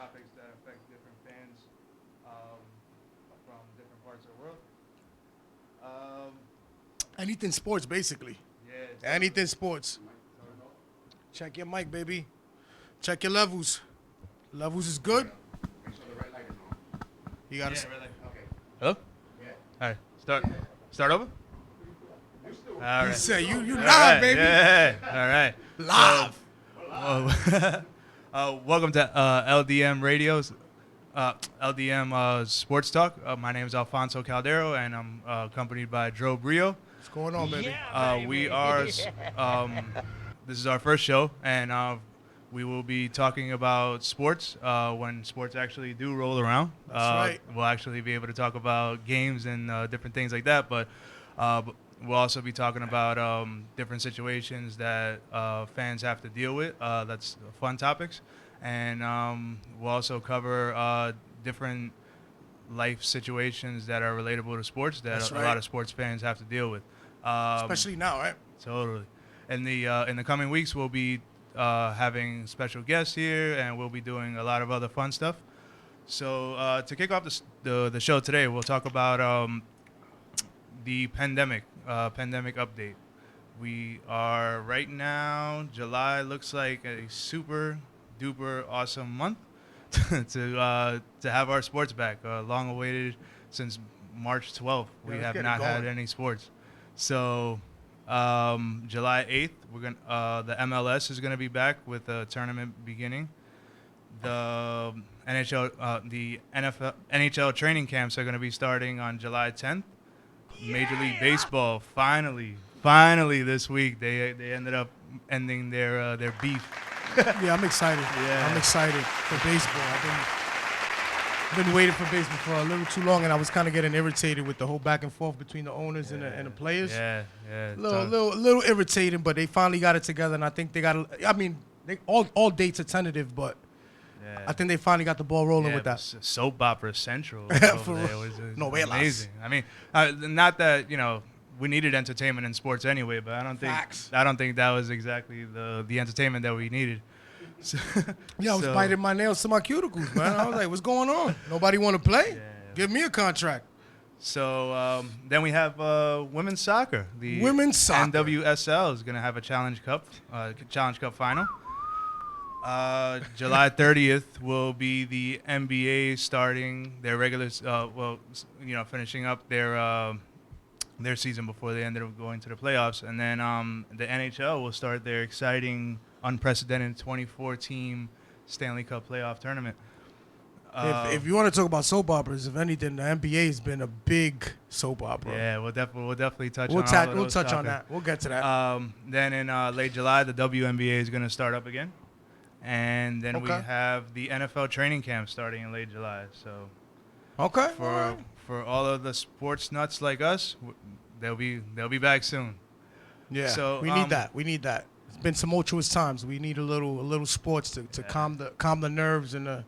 topics that affect different fans um, from different parts of the world. Um, Anything sports, basically. yeah, Anything sports. totally. Check your mic, baby. Check your levels. Levels is good. Make sure the red light is on. You gotta. Yeah, really. Okay. Hello? Yeah. All right, start over? All right. You say you All live, right, baby. Yeah. All right. Live. Welcome to LDM Radios, LDM Sports Talk. My name is Alfonso Caldero, and I'm accompanied by Brio. What's going on, baby? We are. This is our first show, and we will be talking about sports when sports actually do roll around. That's right. We'll actually be able to talk about games and different things like that, but we'll also be talking about different situations that fans have to deal with. That's fun topics, and we'll also cover different life situations that are relatable to sports that That's a right. lot of sports fans have to deal with. Especially now, right? Totally. In the coming weeks, we'll be having special guests here, and we'll be doing a lot of other fun stuff. So to kick off the show today, we'll talk about the pandemic update. We are right now. July looks like a super duper awesome month to have our sports back. Long awaited since March 12th. Yeah, We let's have get it not had going. any sports. So July 8th, we're gonna the MLS is gonna be back with a tournament beginning. The NHL training camps are gonna be starting on July 10th. Major League Baseball finally this week they ended up ending their beef. Yeah, I'm excited. Yeah. I'm excited for baseball. I've been waiting for baseball for a little too long, and I was kind of getting irritated with the whole back and forth between the owners and the players. Yeah. Little irritating, but they finally got it together, and I think they got. I mean, all dates are tentative, but Yeah. I think they finally got the ball rolling with that. Soap opera central For over there real. was No velas. amazing. I mean, not that we needed entertainment in sports anyway, but Facts. I don't think that was exactly the entertainment that we needed. So, Yeah, I was so- biting my nails to my cuticles, man. I was like, "What's going on? Nobody want to play? Yeah. Give me a contract." So then we have women's soccer. The Women's soccer. NWSL is going to have a Challenge Cup final. July 30th will be the NBA starting their regular, finishing up their season before they ended up going to the playoffs, and then the NHL will start their exciting, unprecedented 24-team Stanley Cup playoff tournament. If you want to talk about soap operas, if anything, the NBA has been a big soap opera. Yeah, we'll definitely touch We'll on all of we'll those touch on topics. that. We'll get to that. Then in late July, the WNBA is going to start up again. And then we Okay. have the NFL training camp starting in late July. So Okay. for all of the sports nuts like us, they'll be back soon. Yeah. So, we need that. We need that. It's been tumultuous times. We need a little sports to calm the nerves and the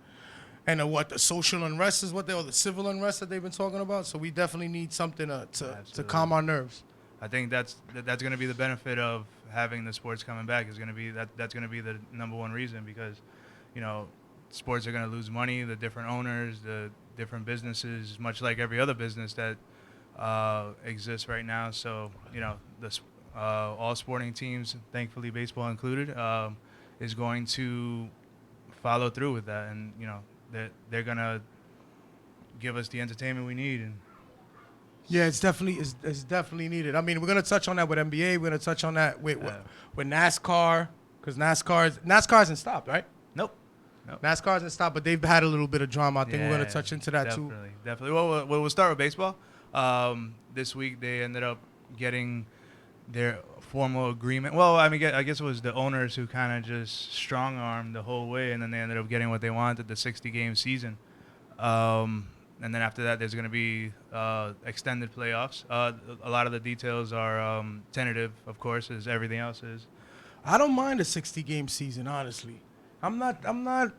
social unrest is the civil unrest that they've been talking about. So we definitely need something to Absolutely. calm our nerves. I think that's going to be the benefit of having the sports coming back. Is going to be that's going to be the number one reason, because sports are going to lose money. The different owners, the different businesses, much like every other business that exists right now. So all sporting teams, thankfully baseball included, is going to follow through with that, and they're going to give us the entertainment we need. And Yeah, it's definitely needed. I mean, we're gonna touch on that with NBA. We're gonna touch on that with NASCAR, because NASCAR hasn't stopped, right? nope. NASCAR hasn't stopped, but they've had a little bit of drama. I think we're gonna Yeah, touch into that too. Definitely. Well, we'll start with baseball. This week they ended up getting their formal agreement. Well, I mean, I guess it was the owners who kind of just strong-armed the whole way, and then they ended up getting what they wanted, the 60-game season. And then after that, there's going to be extended playoffs. A lot of the details are tentative, of course, as everything else is. I don't mind a 60-game season, honestly. I'm not.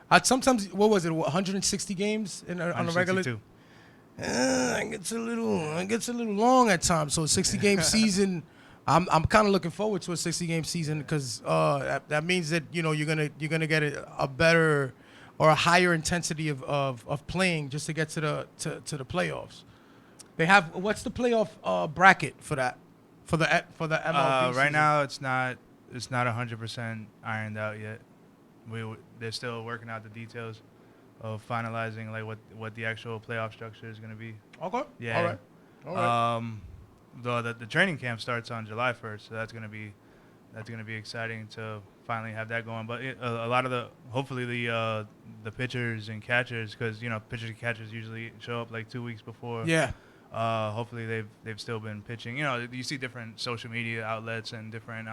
I sometimes, what was it? 160 games on a regular. 162. It gets a little long at times. So 60-game season, I'm kind of looking forward to a 60-game season, because that means that you're gonna get a better or a higher intensity of playing just to get to the playoffs. They have what's the playoff bracket for that for the MLB Right season? now, it's not 100% ironed out yet. They're still working out the details of finalizing like what the actual playoff structure is going to be. Okay. Yeah. All right. All right. Though the training camp starts on July 1st, so that's gonna be exciting to finally have that going. But a lot of hopefully the pitchers and catchers, because pitchers and catchers usually show up like 2 weeks before. Yeah. Hopefully they've still been pitching. You see different social media outlets and different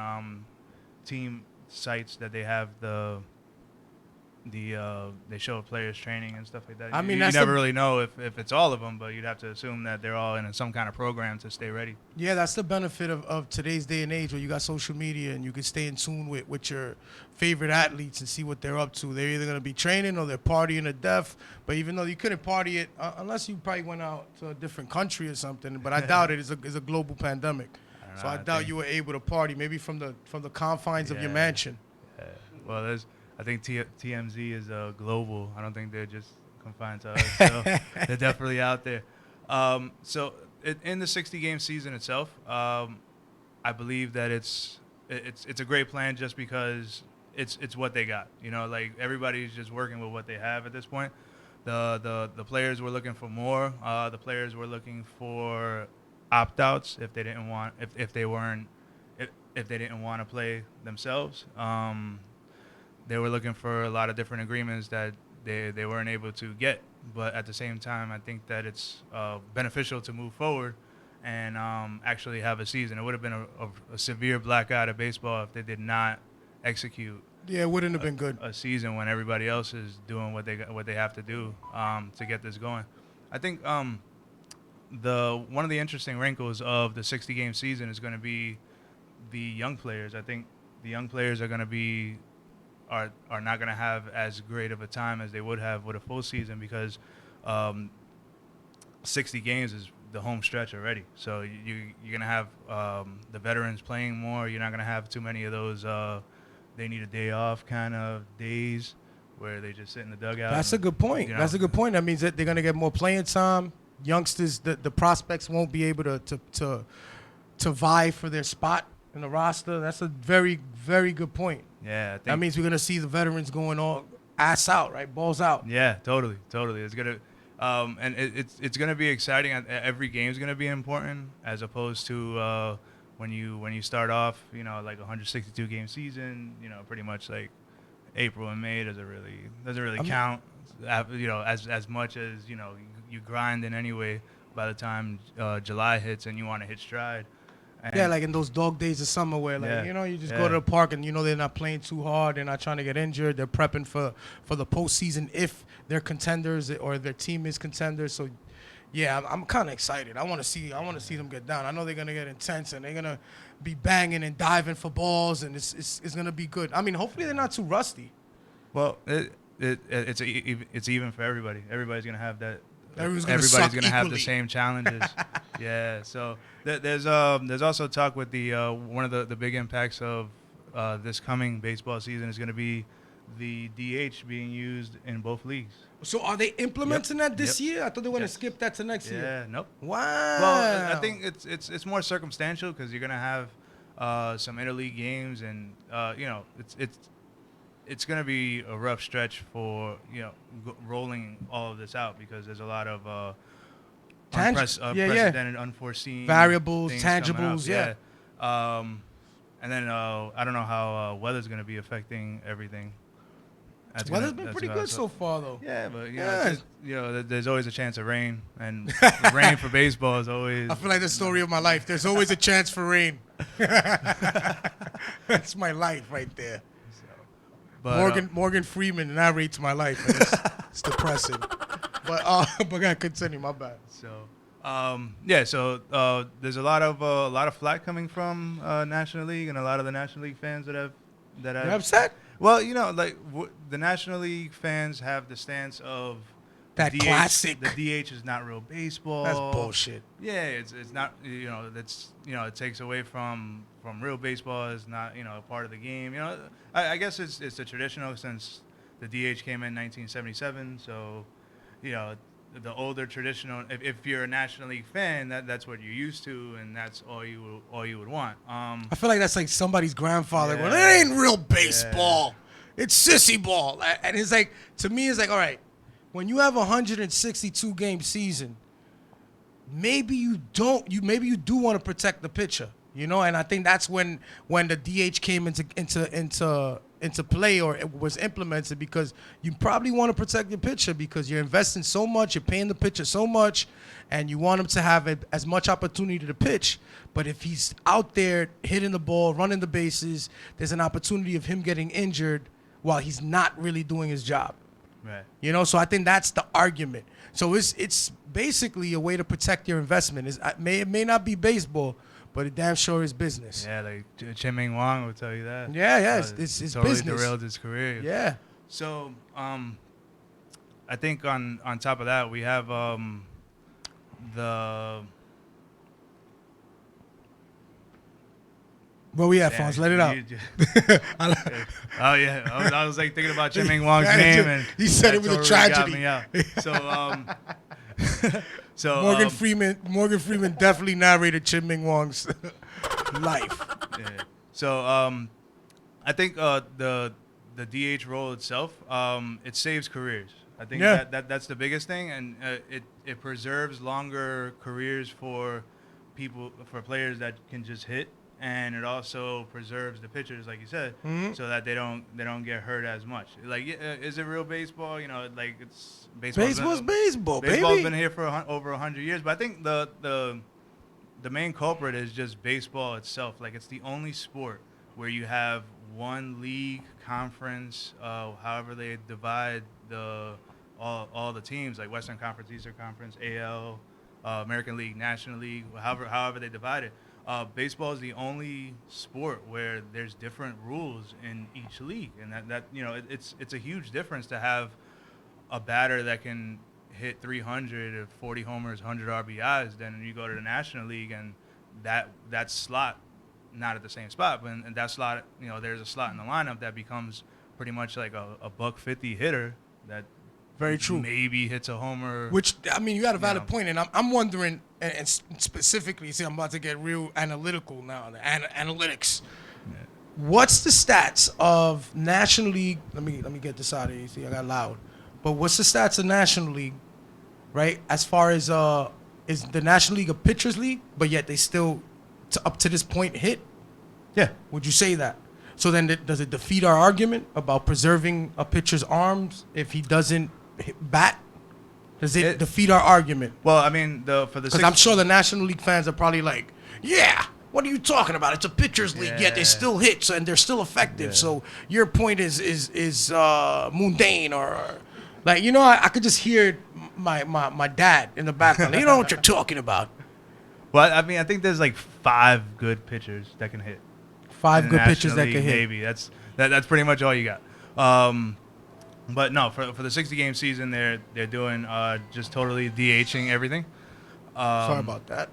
team sites that they have they show players training and stuff like that. I mean, you that's never really know if it's all of them, but you'd have to assume that they're all in some kind of program to stay ready. Yeah, that's the benefit of today's day and age where you got social media and you can stay in tune with your favorite athletes and see what they're up to. They're either going to be training or they're partying to death. But even though you couldn't party it unless you probably went out to a different country or something. But I doubt it. It's a global pandemic. So I doubt you were able to party maybe from the confines of your mansion. Yeah. Well, I think TMZ is global. I don't think they're just confined to us. So they're definitely out there. So in the 60-game season itself, I believe that it's a great plan just because it's what they got. Like everybody's just working with what they have at this point. The players were looking for more. The players were looking for opt-outs if they didn't want if they didn't want to play themselves. They were looking for a lot of different agreements that they weren't able to get. But at the same time, I think that it's beneficial to move forward and actually have a season. It would have been a severe blackout of baseball if they did not execute. Yeah, it wouldn't have been good. A season when everybody else is doing what they have to do to get this going. I think one of the interesting wrinkles of the 60-game season is going to be the young players. I think the young players are going to be are not going to have as great of a time as they would have with a full season because 60 games is the home stretch already. So you're going to have the veterans playing more. You're not going to have too many of those they need a day off kind of days where they just sit in the dugout. That's a good point. That's a good point. That means that they're going to get more playing time. Youngsters, the prospects won't be able to vie for their spot in the roster. That's a very, very good point. Yeah, I think that means we're gonna see the veterans going all ass out, right? Balls out. Yeah, totally. It's gonna, and it's gonna be exciting. Every game's gonna be important, as opposed to when you start off, like a 162 game season. Pretty much like April and May doesn't really count. As much as you grind in anyway. By the time July hits and you want to hit stride. Yeah, like in those dog days of summer where, like, you just go to the park and they're not playing too hard. They're not trying to get injured. They're prepping for the postseason if they're contenders or their team is contenders. So, yeah, I'm kind of excited. I want to see them get down. I know they're gonna get intense and they're gonna be banging and diving for balls and it's gonna be good. I mean, hopefully they're not too rusty. Well, it's even for everybody. Everybody's gonna have that. Everybody's gonna have equally. the same challenges. Yeah. So there's also talk with the one of the big impacts of this coming baseball season is going to be the DH being used in both leagues. So are they implementing that this year? I thought they were going to skip that to next year. Yeah. Nope. Wow. Well, I think it's more circumstantial because you're going to have some interleague games and it's going to be a rough stretch for rolling all of this out because there's a lot of unprecedented, unforeseen variables, things tangibles, coming up. And then I don't know how weather's going to be affecting everything. Weather's been pretty good so far, though. Yeah, but there's always a chance of rain, and rain for baseball is always. I feel like the story of my life. There's always a chance for rain. That's my life right there. But, Morgan Freeman narrates my life. And it's depressing. But I continue. My bad. So there's a lot of flack coming from National League and a lot of the National League fans that have. You're upset? Well, the National League fans have the stance of that DH, classic. The DH is not real baseball. That's bullshit. Yeah, it's not. It takes away from real baseball. It's not a part of the game. I guess it's a traditional since the DH came in 1977, so you know the older traditional. If you're a National League fan, that's what you're used to, and that's all you would want. I feel like that's like somebody's grandfather going, Yeah. "It ain't real baseball. It's sissy ball." And it's like, to me, it's like, all right, when you have a 162 game season, maybe you do want to protect the pitcher, you know. And I think that's when the DH came into play, or it was implemented, because you probably want to protect your pitcher because you're investing so much, you're paying the pitcher so much, and you want him to have as much opportunity to pitch. But if he's out there hitting the ball, running the bases, there's an opportunity of him getting injured while he's not really doing his job. Right. You know, so I think that's the argument. So it's basically a way to protect your investment. It may not be baseball, but it damn sure is business. Yeah, like Chien-Ming Wang will tell you that. Yeah, it's totally business. derailed his career. Yeah. So, I think on top of that, we have the. Where we at, Fonz? Let it out. Oh yeah, I was like thinking about Chien-Ming Wang's name, and he said it that was a totally tragedy. got me out. So, Morgan Freeman definitely narrated Chien-Ming Wang's life. Yeah. So I think the DH role itself, it saves careers. I think that's the biggest thing, and it preserves longer careers for players that can just hit, and it also preserves the pitchers, like you said, so that they don't get hurt as much. Like, is it real baseball? You know, like it's Baseball's baseball, baby. Baseball's been here for over 100 years, but I think the main culprit is just baseball itself. Like, it's the only sport where you have one league, conference, however they divide all the teams, like Western Conference, Eastern Conference, AL, American League, National League, however they divide it. Baseball is the only sport where there's different rules in each league, and that you know, it's a huge difference to have a batter that can hit 300 or 40 homers, 100 RBIs. Then you go to the National League, and that slot, not at the same spot, but in that slot, you know, there's a slot in the lineup that becomes pretty much like a $150 hitter that Very true. maybe hits a homer. Which, I mean, you got a valid Yeah. point, and I'm wondering, and specifically, see, I'm about to get real analytical now, the analytics. Yeah. What's the stats of National League? Let me get this out of here. See, I got loud. But what's the stats of National League, right? As far as is the National League a pitchers league, but yet they still, up to this point, hit? Yeah. Would you say that? So then, does it defeat our argument about preserving a pitcher's arms if he doesn't bat? Does it defeat our argument? Well, I mean, because I'm sure the National League fans are probably like, yeah, what are you talking about? It's a pitcher's league, yet they still hit, so, and they're still effective. Yeah. So your point is mundane, or like, you know, I could just hear my dad in the background. You know what you're talking about. Well, I mean, I think there's like 5 good pitchers that can hit. 5 in the good pitchers National that can League, hit. Maybe that's pretty much all you got. But no, for the 60-game season, they're doing just totally DHing everything. Sorry about that.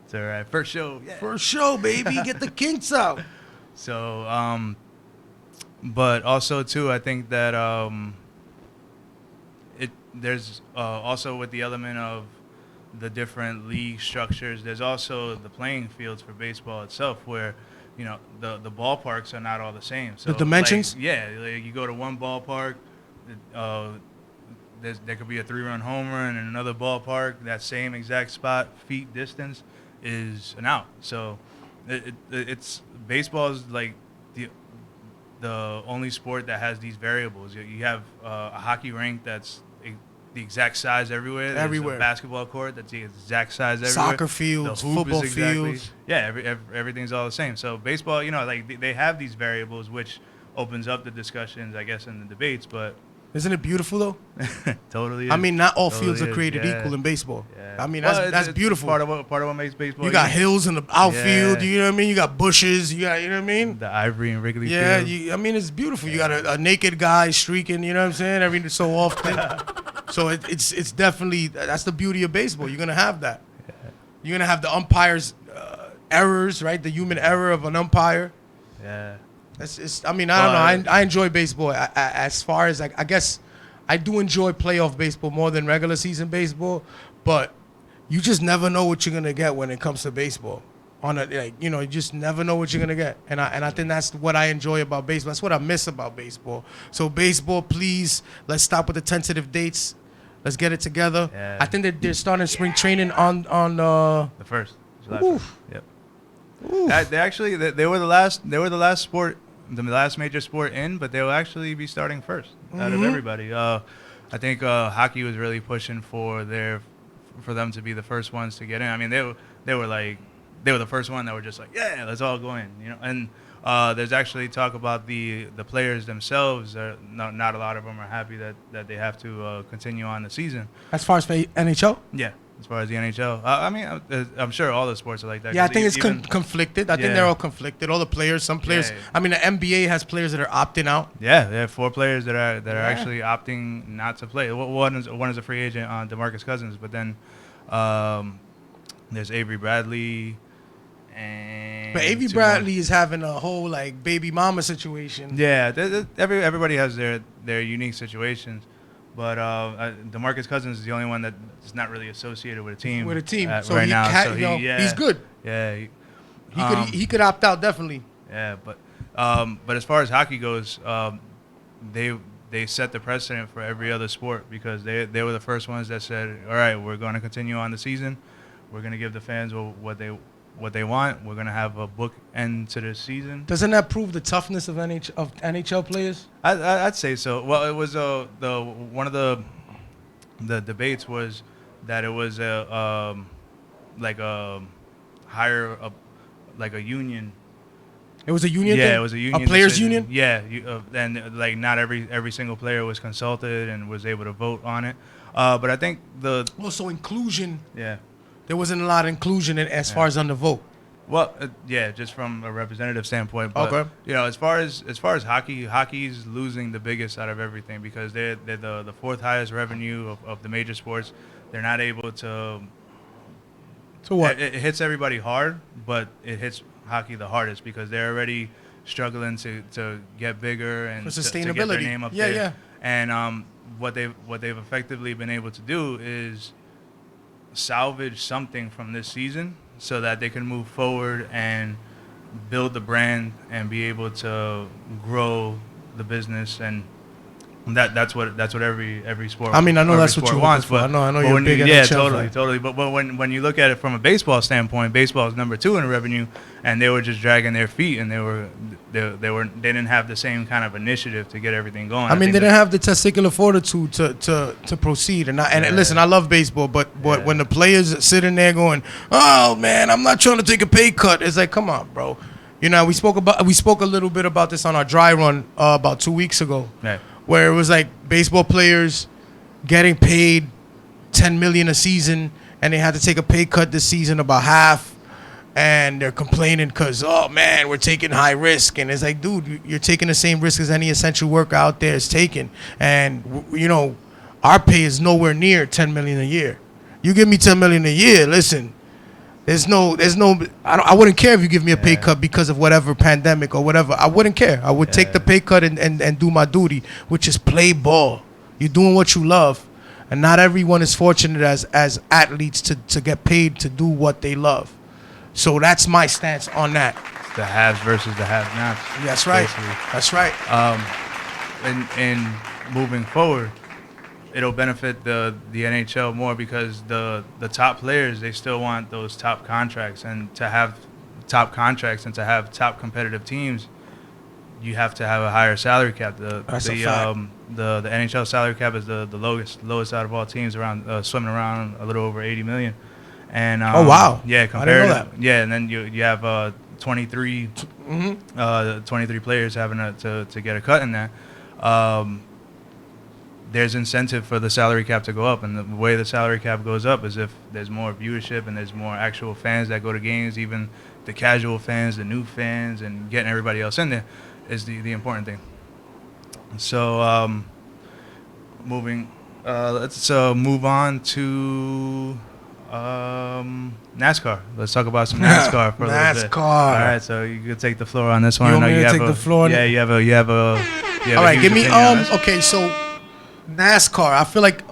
It's all right. First show. Yeah. First show, baby. Get the kinks out. So, but also too, I think that there's also with the element of the different league structures, there's also the playing fields for baseball itself, where, you know, the ballparks are not all the same. So The dimensions? like you go to one ballpark, there could be a 3-run home run, and another ballpark, that same exact spot, feet distance, is an out. So it's baseball is like the only sport that has these variables. You have a hockey rink that's the exact size everywhere. There's a basketball court that's the exact size everywhere. Soccer fields, the hoop football is exactly, fields. Yeah, everything's all the same. So baseball, you know, like they have these variables, which opens up the discussions, I guess, in the debates. But isn't it beautiful though? Totally. I mean, not all Totally fields are is, created yeah. equal in baseball. Yeah. I mean, Well, that's it's beautiful. Part of what makes baseball. You got unique. hills in the outfield. Yeah. You know what I mean? You got bushes. You got, you know what I mean? The Ivory and Wrigley Yeah. Field. I mean, it's beautiful. You got a naked guy streaking. You know what I'm saying? Every so often. So it's definitely, that's the beauty of baseball. You're gonna have that. Yeah. You're gonna have the umpire's errors, right? The human error of an umpire. Yeah. I mean, I don't know. I enjoy baseball. As far as I guess, I do enjoy playoff baseball more than regular season baseball. But you just never know what you're gonna get when it comes to baseball. You just never know what you're gonna get. And I think that's what I enjoy about baseball. That's what I miss about baseball. So baseball, please, let's stop with the tentative dates. Let's get it together. Yeah. I think that they're starting spring training on The first. July 1st. Oof. Yep. oof. They actually they were the last sport, the last major sport in, but they will actually be starting first out of everybody. I think hockey was really pushing for them to be the first ones to get in. I mean, they were the first one that were just like, yeah, let's all go in, And there's actually talk about the players themselves. Not a lot of them are happy that they have to continue on the season. As far as for NHL. Yeah. As far as the NHL, I mean, I'm sure all the sports are like that. Yeah, I 'cause think it's even- conflicted. I think Yeah. they're all conflicted. All the players, some players. Yeah. I mean, the NBA has players that are opting out. Yeah, they have 4 players that are Yeah. actually opting not to play. One is a free agent on DeMarcus Cousins, but then there's Avery Bradley, and But Avery 2 more. Bradley is having a whole like baby mama situation. Yeah, everybody has their unique situations, but DeMarcus Cousins is the only one that is not really associated with a team. With a team, so right he now. ca- So he's good. Yeah, He could opt out definitely. yeah, but as far as hockey goes, they set the precedent for every other sport because they were the first ones that said, all right, we're going to continue on the season. We're going to give the fans what they want. We're going to have a book end to the season. Doesn't that prove the toughness of NHL players? I'd say so. Well, it was one of the debates was that it was like a union. It was a union. Yeah, thing? it was a union. A players' decision. union. Yeah, and like not every single player was consulted and was able to vote on it. But I think Also inclusion. yeah. There wasn't a lot of inclusion as far as on the vote. Well, yeah, just from a representative standpoint. But, Okay. as far as hockey's losing the biggest out of everything because they're the 4th highest revenue of the major sports. They're not able to. So what? It hits everybody hard, but it hits hockey the hardest because they're already struggling to get bigger and For to get their sustainability. name up Yeah, there. yeah. And what they've effectively been able to do is salvage something from this season so that they can move forward and build the brand and be able to grow the business and that's what every sport. I mean, I know every that's what sport you wants. want. But I know but you're when big you, NHL yeah, fan. totally. But when you look at it from a baseball standpoint, baseball is number 2 in revenue, and they were just dragging their feet, and they didn't have the same kind of initiative to get everything going. I mean, think they didn't have the testicular fortitude to proceed. And listen, I love baseball, but when the players sit in there going, "Oh man, I'm not trying to take a pay cut," it's like, come on, bro. We spoke a little bit about this on our dry run about 2 weeks ago, Right. where it was like baseball players getting paid $10 million a season, and they had to take a pay cut this season about half. And they're complaining because, oh man, we're taking high risk. And it's like, dude, you're taking the same risk as any essential worker out there is taking. And our pay is nowhere near $10 million a year. You give me $10 million a year, listen, there's no. I wouldn't care if you give me a pay cut because of whatever pandemic or whatever. I wouldn't care. I would take the pay cut and do my duty, which is play ball. You're doing what you love, and not everyone is fortunate as athletes to get paid to do what they love. So that's my stance on that. The haves versus the have-nots. That's right. basically. That's right. And moving forward, it'll benefit the NHL more because the top players, they still want those top contracts, and to have top contracts and to have top competitive teams, you have to have a higher salary cap. That's a fact. The NHL salary cap is the lowest out of all teams, around swimming around a little over 80 million. And Oh, wow. yeah, I compared didn't know that. yeah, and then you have 23 23 players having to get a cut in that. There's incentive for the salary cap to go up, and the way the salary cap goes up is if there's more viewership and there's more actual fans that go to games, even the casual fans, the new fans, and getting everybody else in there is the important thing. So let's move on to NASCAR. Let's talk about some NASCAR for a little bit. NASCAR. All right, so you could take the floor on this one. You I want know me to have take the floor? Yeah, you have a. All right, give me opinion on this. okay, so NASCAR. I feel like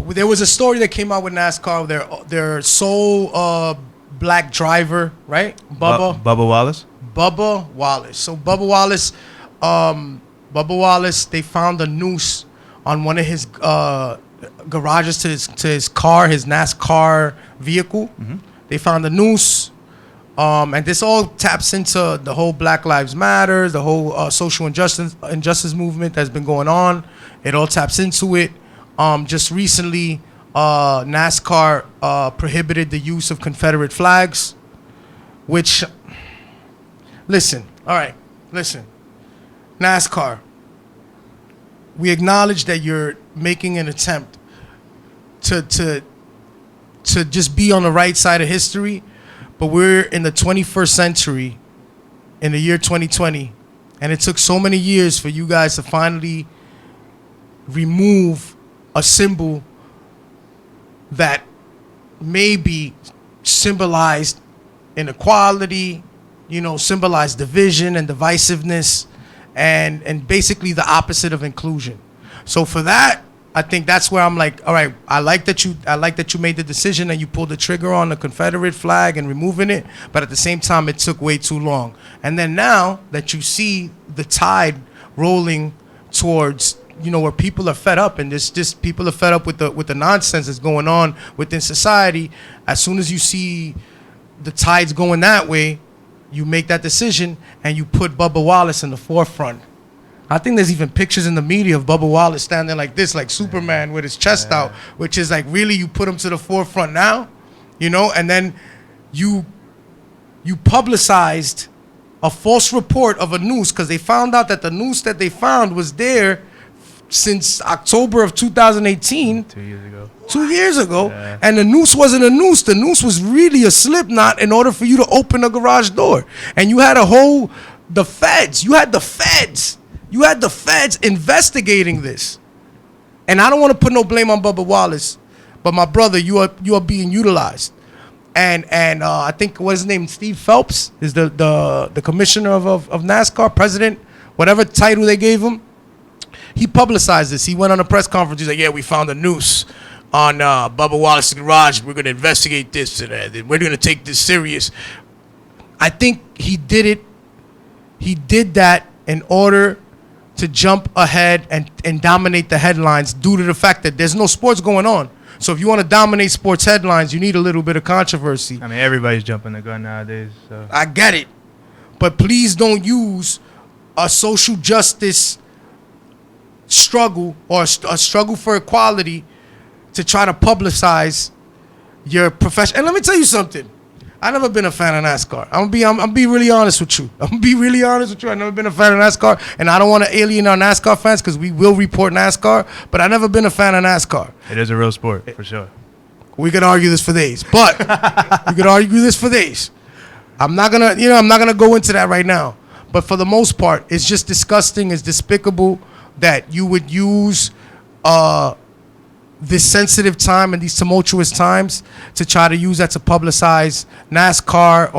there was a story that came out with NASCAR. Their sole black driver, right? Bubba Wallace. Bubba Wallace. So Bubba Wallace, they found a noose on one of his garages to his car, his NASCAR vehicle. Mm-hmm. They found a noose, and this all taps into the whole Black Lives Matter, the whole social injustice movement that's been going on. It all taps into it. Just recently, NASCAR prohibited the use of Confederate flags, which, listen, NASCAR, we acknowledge that you're making an attempt to just be on the right side of history, but we're in the 21st century, in the year 2020, and it took so many years for you guys to finally remove a symbol that maybe symbolized inequality, symbolized division and divisiveness, and basically the opposite of inclusion. So for that, I think that's where I'm like, all right, I like that you made the decision and you pulled the trigger on the Confederate flag and removing it, but at the same time it took way too long. And then now that you see the tide rolling towards, where people are fed up, and just people are fed up with the nonsense that's going on within society, as soon as you see the tides going that way, you make that decision and you put Bubba Wallace in the forefront. I think there's even pictures in the media of Bubba Wallace standing like this, like Superman with his chest out, which is like, really, you put him to the forefront now, and then you publicized a false report of a noose, because they found out that the noose that they found was there since October of 2018. 2 years ago. 2 years ago. Yeah. And the noose wasn't a noose. The noose was really a slip knot in order for you to open a garage door. And you had the feds. You had the feds investigating this. And I don't want to put no blame on Bubba Wallace, but my brother, you are being utilized. And I think what's his name, Steve Phelps, is the commissioner of NASCAR, president, whatever title they gave him. He publicized this. He went on a press conference. He's like, yeah, we found a noose on Bubba Wallace's garage. We're going to investigate this, and we're going to take this serious. I think he did it. He did that in order to jump ahead and dominate the headlines due to the fact that there's no sports going on. So if you want to dominate sports headlines, you need a little bit of controversy. I mean, everybody's jumping the gun nowadays. So. I get it. But please don't use a social justice struggle or a struggle for equality to try to publicize your profession. And let me tell you something. I've never been a fan of NASCAR. I'm gonna be really honest with you. I've never been a fan of NASCAR, and I don't want to alienate our NASCAR fans because we will report NASCAR, but I've never been a fan of NASCAR. It is a real sport, for sure. We could argue this for days, but I'm not gonna go into that right now. But for the most part, it's just disgusting. It's despicable that you would use this sensitive time and these tumultuous times to try to use that to publicize NASCAR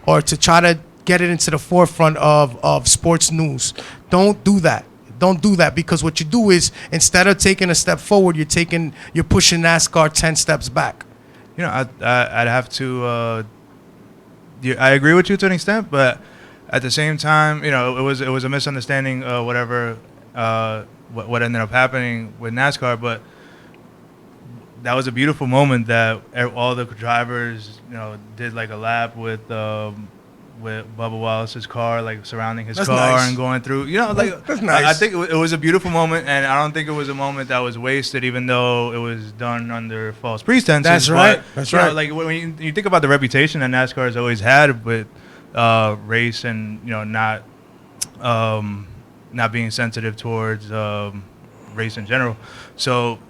or to try to get it into the forefront of sports news. Don't do that. Don't do that, because what you do is, instead of taking a step forward, you're pushing NASCAR 10 steps back. I'd have to. I agree with you to an extent, but at the same time, it was a misunderstanding. Whatever. What ended up happening with NASCAR, but that was a beautiful moment that all the drivers, did like a lap with Bubba Wallace's car, like surrounding his car nice. And going through, that's nice. I think it was a beautiful moment, and I don't think it was a moment that was wasted, even though it was done under false pretenses. That's right. That's right. Like when you think about the reputation that NASCAR has always had with race and not being sensitive towards race in general. So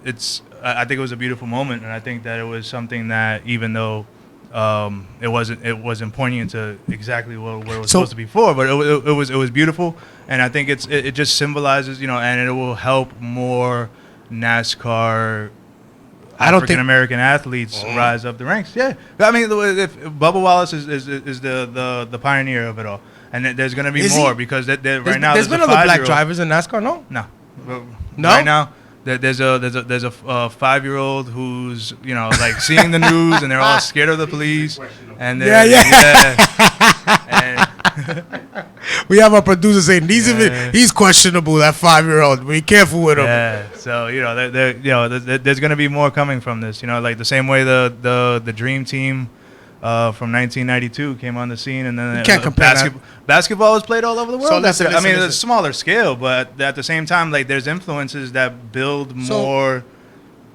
I think it was a beautiful moment, and I think that it was something that, even though it wasn't pointing into exactly where it was supposed to be for, but it was beautiful, and I think it just symbolizes, and it will help more NASCAR I don't think- African American athletes rise up the ranks. Yeah, I mean, if Bubba Wallace is the pioneer of it all, and there's going to be Is more he? because right now There's been a other black 5-year-old. drivers in NASCAR, no? No. No? Right now, there's a 5-year-old who's like seeing the news and they're all scared of the police. And and We have our producer saying he's questionable. That 5-year-old. Be careful with him. yeah, so there's gonna be more coming from this. Like the same way the Dream Team from 1992 came on the scene, and then can't compare that. basketball was played all over the world. So listen, I mean, listen. it's a smaller scale, but at the same time, like there's influences that build more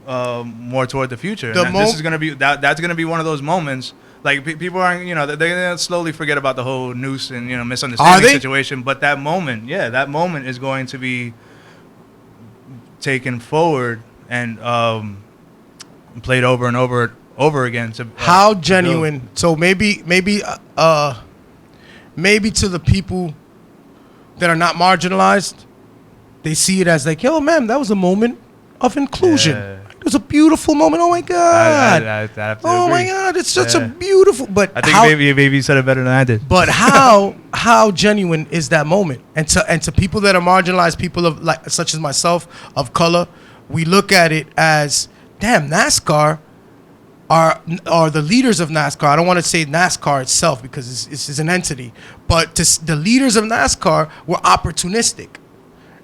toward the future. And this is gonna be that's gonna be one of those moments. Like people aren't, they're gonna slowly forget about the whole noose and misunderstanding situation. But that moment is going to be taken forward and played over and over again. To How genuine? So maybe to the people that are not marginalized, they see it as like, yo, man, that was a moment of inclusion. Yeah. It was a beautiful moment. Oh my God. I have to Oh agree. my God, it's such a beautiful. But I think maybe you said it better than I did. But how genuine is that moment? And to people that are marginalized, people of like such as myself of color, we look at it as, damn, NASCAR are the leaders of NASCAR. I don't want to say NASCAR itself because it's an entity, but the leaders of NASCAR were opportunistic.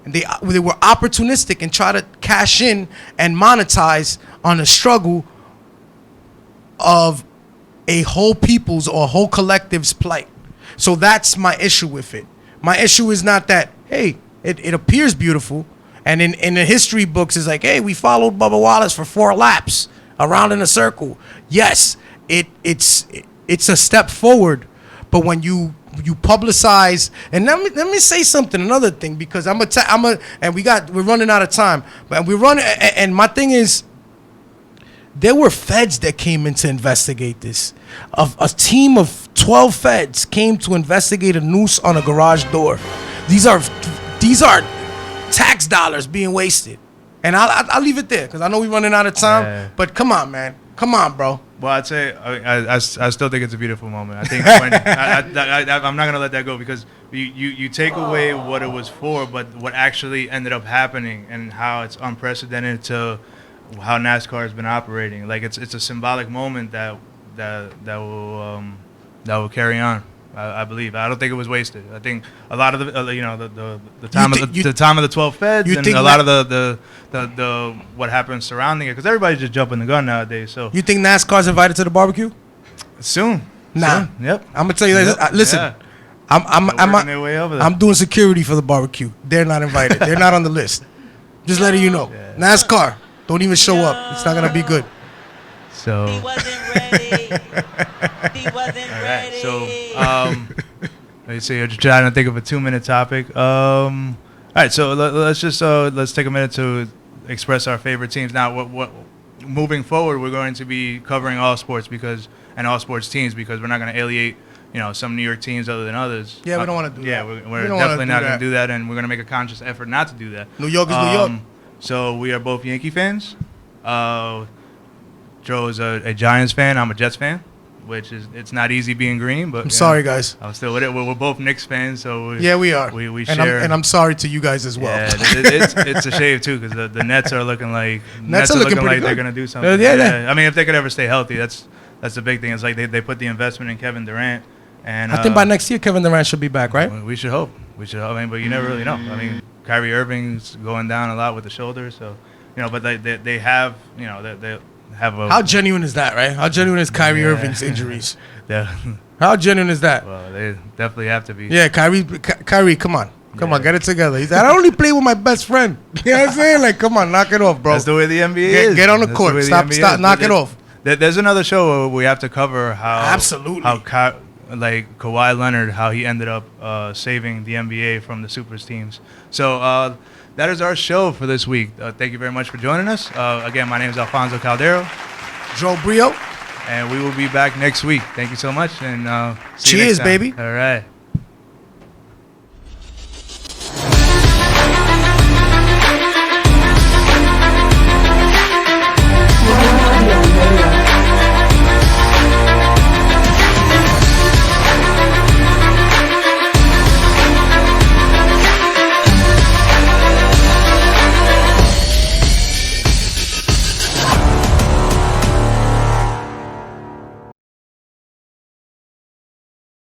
And they were opportunistic and try to cash in and monetize on the struggle of a whole people's or a whole collective's plight. So that's my issue with it. My issue is not that, hey, it appears beautiful. And in the history books, it's like, hey, we followed Bubba Wallace for 4 laps around in a circle. Yes, it's a step forward. But when you publicize, and let me say something, another thing, because and we're running out of time, but and my thing is, there were feds that came in to investigate this. A team of 12 feds came to investigate a noose on a garage door. These are tax dollars being wasted, and I'll leave it there because I know we're running out of time. Yeah. But come on, man, come on, bro. Well, I'd say I still think it's a beautiful moment. I think when, I'm not gonna let that go because you take away what it was for, but what actually ended up happening and how it's unprecedented to how NASCAR has been operating. Like it's a symbolic moment that will carry on. I believe. I don't think it was wasted. I think a lot of the time the time of the 12 feds and a lot of the what happens surrounding it, because everybody's just jumping the gun nowadays. So You think NASCAR's invited to the barbecue? soon. Nah. Soon. Yep. I'm gonna tell you Yep. this. Listen, Yeah. I'm working their way over there. I'm doing security for the barbecue. They're not invited. They're not on the list. Just letting you know. Yeah. NASCAR, don't even show up. It's not gonna be good. So. He wasn't ready. He wasn't All right, ready. so let's see. I'm just trying to think of a 2-minute topic. All right, so let's take a minute to express our favorite teams. Now, what moving forward, we're going to be covering all sports and all sports teams because we're not going to alienate some New York teams other than others. Yeah, we don't wanna do that. Yeah, we're We don't wanna definitely do not going that. to do that, and we're going to make a conscious effort not to do that. New York is New York. So we are both Yankee fans. Joe is a Giants fan. I'm a Jets fan, which it's not easy being green, but I'm sorry, guys. I'm still with it. We're both Knicks fans, so Yeah, we are. We and share. I'm sorry to you guys as well. Yeah, it's a shame too because the Nets are looking like Nets are looking pretty like they're good. gonna do something. Yeah. I mean, if they could ever stay healthy, that's the big thing. It's like they put the investment in Kevin Durant, and I think by next year Kevin Durant should be back, right? we should hope. We should hope. I mean, but you never really know. I mean, Kyrie Irving's going down a lot with the shoulder, so but they have they have a How genuine is that, right? How genuine is Kyrie Yeah. Irving's injuries? yeah. How genuine is that? Well, they definitely have to be. Yeah, Kyrie, come on. Come on, Yeah. get it together. He said, I only play with my best friend. You know what I'm saying? Like, come on, knock it off, bro. That's the way the NBA Get- is. get on the That's court. way the Stop- NBA stop- is. knock it off. There's another show where we have to cover how Absolutely. how Kawhi Leonard, how he ended up saving the NBA from the Supers teams. So that is our show for this week. Thank you very much for joining us. Again, my name is Alfonso Caldero, Joe Brio. and we will be back next week. Thank you so much, and see you Cheers, next time. baby. All right.